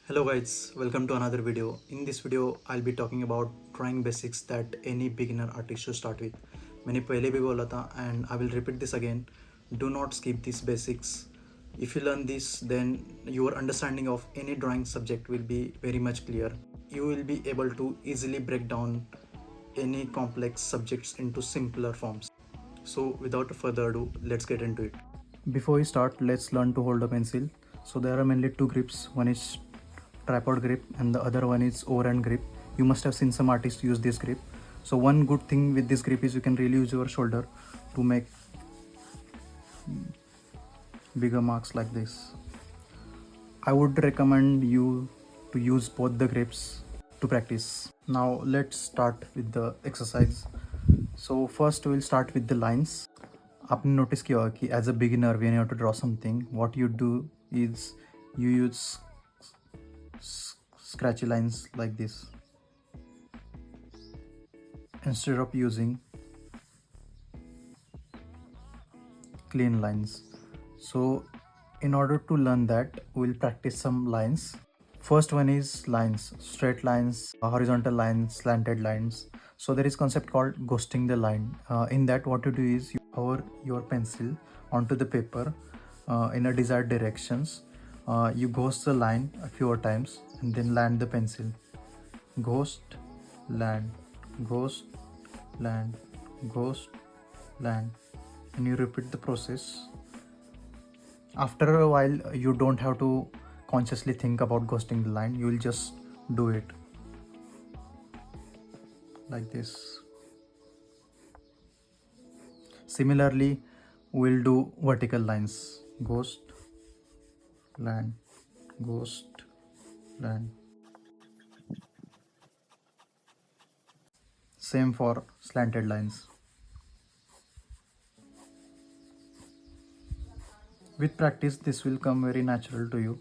Hello guys, welcome to another video. In this video, I'll be talking about drawing basics that any beginner artist should start with. मैंने पहले भी बोला था and I will repeat this again. Do not skip these basics. If you learn this, then your understanding of any drawing subject will be very much clear. You will be able to easily break down any complex subjects into simpler forms. So without further ado, let's get into it. Before we start, let's learn to hold a pencil. So there are mainly two grips. One is tripod grip and the other one is overhand grip. You must have seen some artists use this grip. So one good thing with this grip is you can really use your shoulder to make bigger marks like this. I would recommend you to use both the grips to practice. Now let's start with the exercise. So first we'll start with the lines. आपने notice किया होगा कि as a beginner when you have to draw something what you do is you use scratchy lines like this instead of using clean lines. So in order to learn that, we'll practice some lines. First one is lines, straight lines, horizontal lines, slanted lines. So there is concept called ghosting the line. In that, what you do is you hover your pencil onto the paper in a desired directions. You ghost the line a few times and then land the pencil. Ghost, land, ghost, land, ghost, land, and you repeat the process. After a while, you don't have to consciously think about ghosting the line. You will just do it like this. Similarly, we'll do vertical lines. Ghost, land, ghost, land. Same for slanted lines. With practice, this will come very natural to you.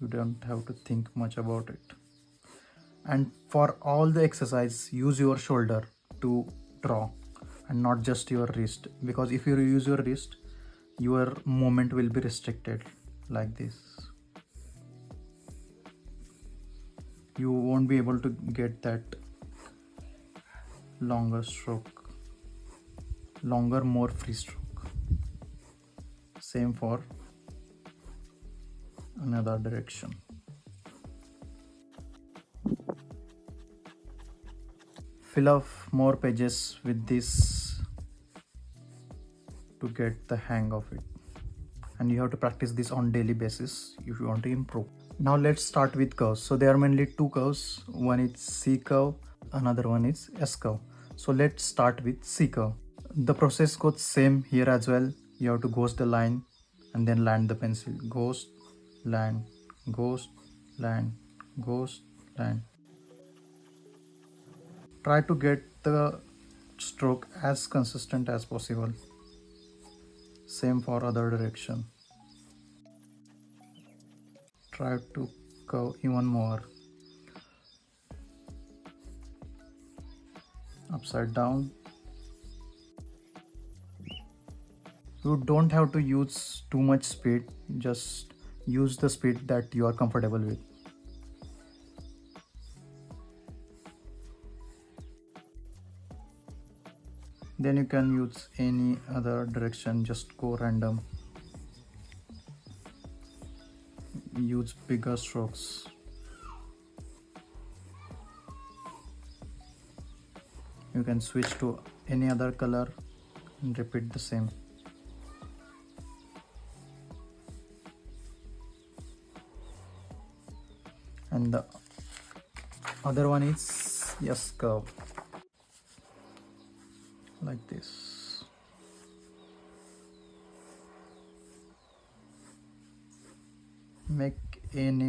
You don't have to think much about it. And for all the exercise, use your shoulder to draw and not just your wrist, because if you use your wrist, your movement will be restricted like this. You won't be able to get that longer stroke, longer, more free stroke. Same for another direction. Fill up more pages with this to get the hang of it, and you have to practice this on daily basis if you want to improve. Now let's start with curves. So there are mainly two curves. One is C curve, another one is S curve. So let's start with C curve. The process goes same here as well. You have to ghost the line and then land the pencil. Ghost, land, ghost, land, ghost, land. Try to get the stroke as consistent as possible. Same for other direction. Try to curve even more. Upside down. You don't have to use too much speed, just use the speed that you are comfortable with. Then you can use any other direction, just go random. Use bigger strokes. You can switch to any other color and repeat the same. And the other one is S curve, like this. Make in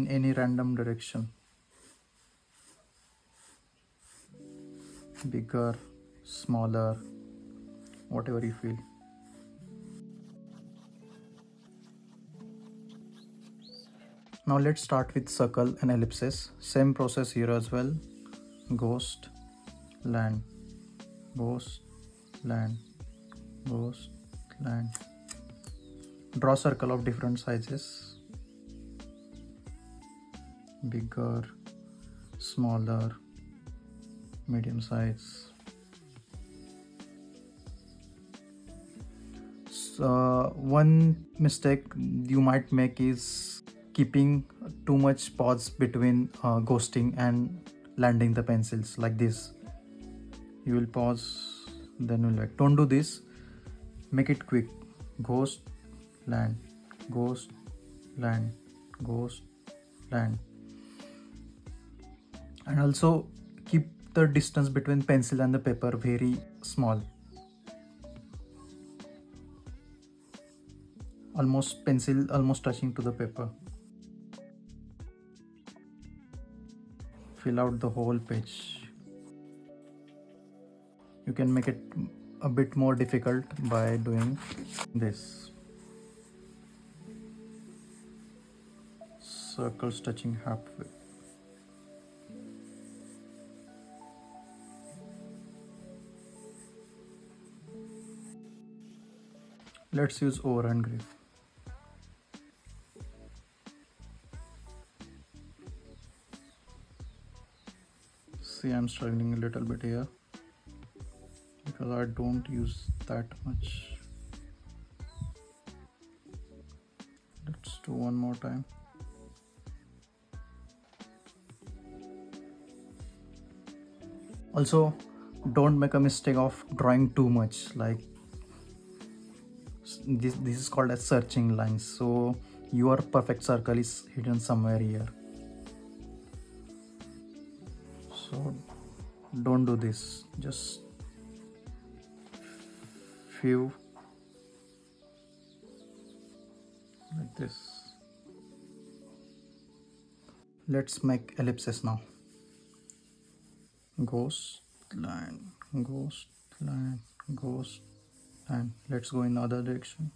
any random direction, bigger, smaller, whatever you feel. Now let's start with circle and ellipses. Same process here as well. Ghost, land, ghost, land, ghost, land. Draw circle of different sizes. bigger, smaller, medium size. So one mistake you might make is keeping too much pause between ghosting and landing the pencils like this. You will pause, then you'll like, don't do this. Make it quick. Ghost, land, ghost, land, ghost, land. And also keep the distance between pencil and the paper very small. Almost pencil almost touching to the paper. Fill out the whole page. You can make it a bit more difficult by doing this. Circles touching halfway. Let's use overhand grip. See, I'm struggling a little bit here because I don't use that much. Let's do one more time. Also, don't make a mistake of drawing too much. Like this is called as searching lines. So your perfect circle is hidden somewhere here. So don't do this. Just few like this. Let's make ellipses now. Ghost line, ghost line, ghost line. Let's go in the other direction.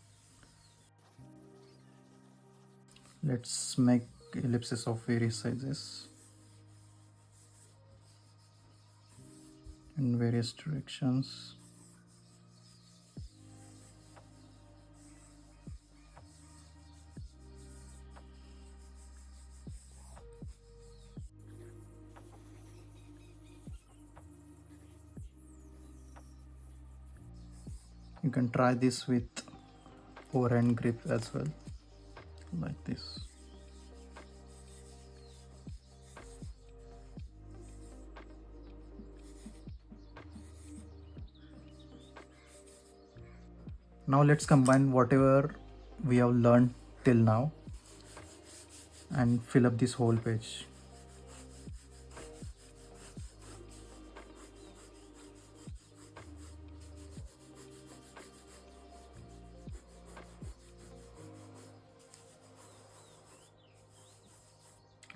Let's make ellipses of various sizes in various directions. You can try this with overhand grip as well, like this. Now let's combine whatever we have learned till now and fill up this whole page.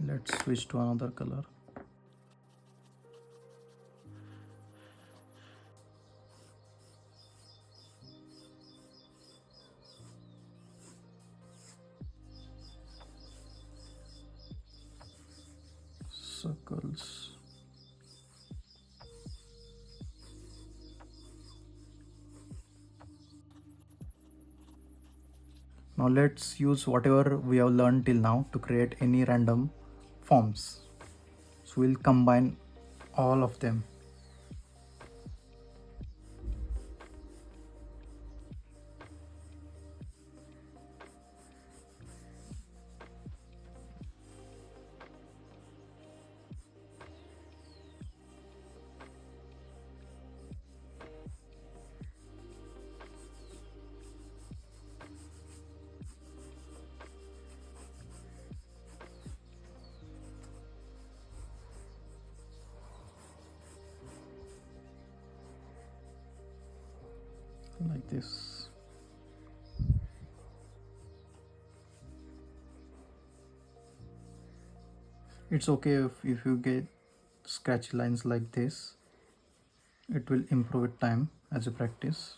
Let's switch to another color. Circles. Now let's use whatever we have learned till now to create any random forms. So we'll combine all of them. Like this. It's okay if you get scratchy lines like this. It will improve with time as you practice.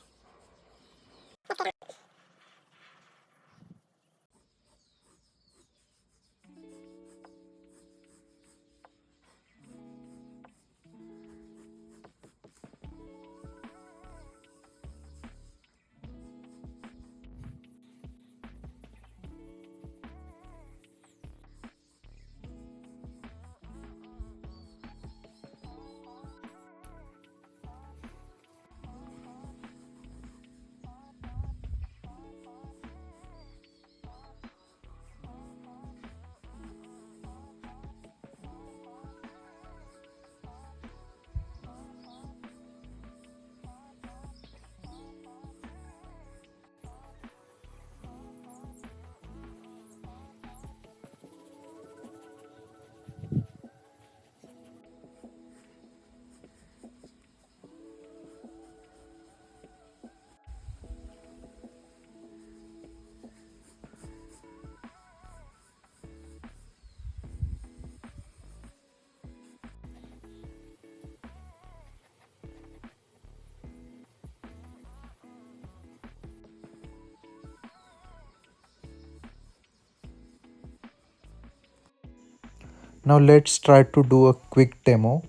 Now let's try to do a quick demo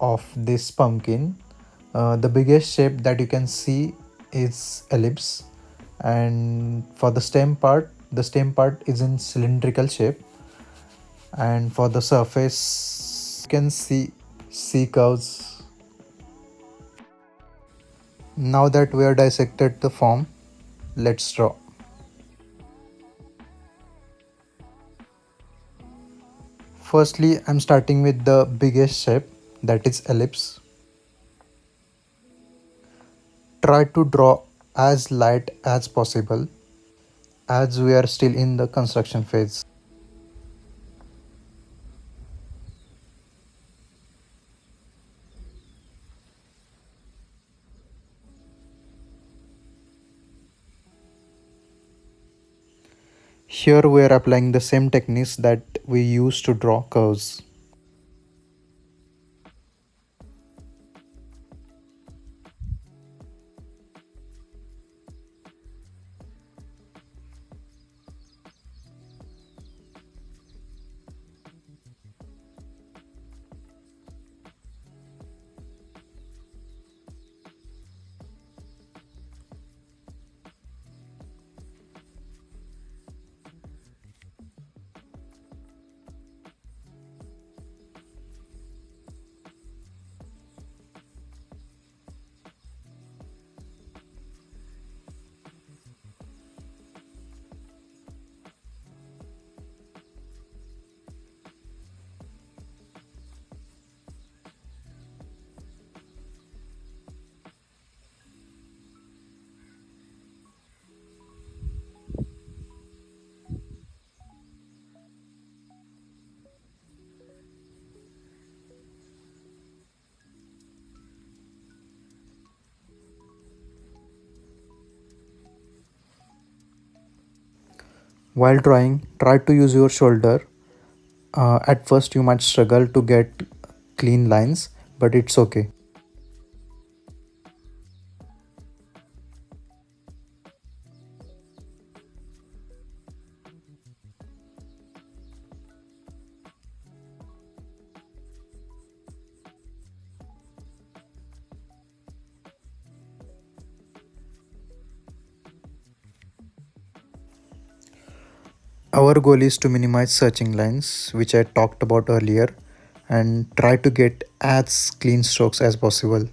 of this pumpkin. The biggest shape that you can see is ellipse, and for the stem part is in cylindrical shape, and for the surface you can see curves. Now that we are dissected the form, let's draw. Firstly, I'm starting with the biggest shape, that is ellipse. Try to draw as light as possible as we are still in the construction phase. Here we are applying the same techniques that we use to draw curves. While drawing, try to use your shoulder. At first, you might struggle to get clean lines, but it's okay. Our goal is to minimize searching lines, which I talked about earlier, and try to get as clean strokes as possible.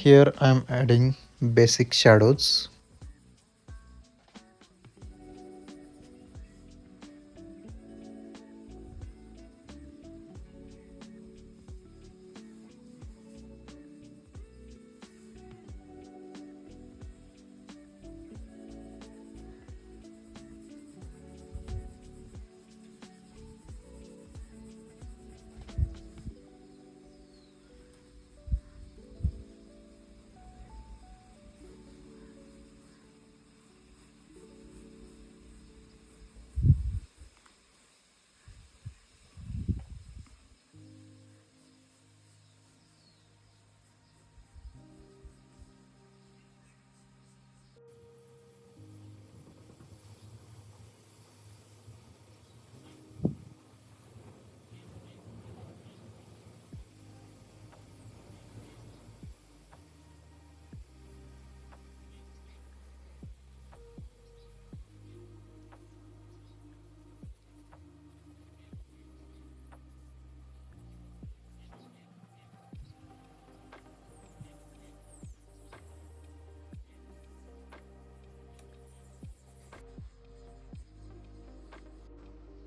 Here I am adding basic shadows.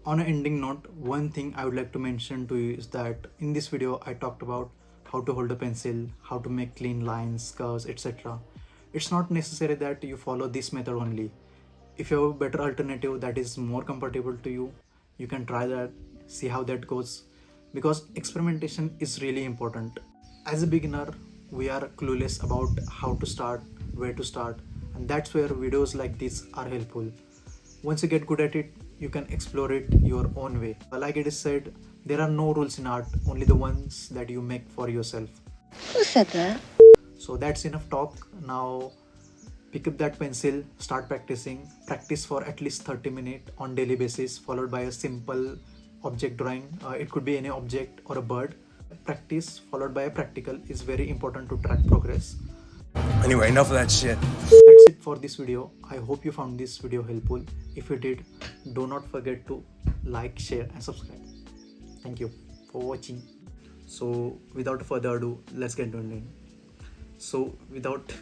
On an ending note, one thing I would like to mention to you is that in this video I talked about how to hold a pencil, how to make clean lines, curves, etc. It's not necessary that you follow this method only. If you have a better alternative that is more comfortable to you, you can try that, see how that goes, because experimentation is really important. As a beginner, we are clueless about how to start, where to start, and that's where videos like this are helpful. Once you get good at it, you can explore it your own way. Like it is said, there are no rules in art, only the ones that you make for yourself. Who said that? So that's enough talk. Now pick up that pencil, start practicing. Practice for at least 30 minutes on daily basis, followed by a simple object drawing. It could be any object or a bird. Practice followed by a practical is very important to track progress. Anyway, enough of that shit. That's it for this video. I hope you found this video helpful. If you did, do not forget to like, share and subscribe. Thank you for watching. So without further ado, let's get into it. So without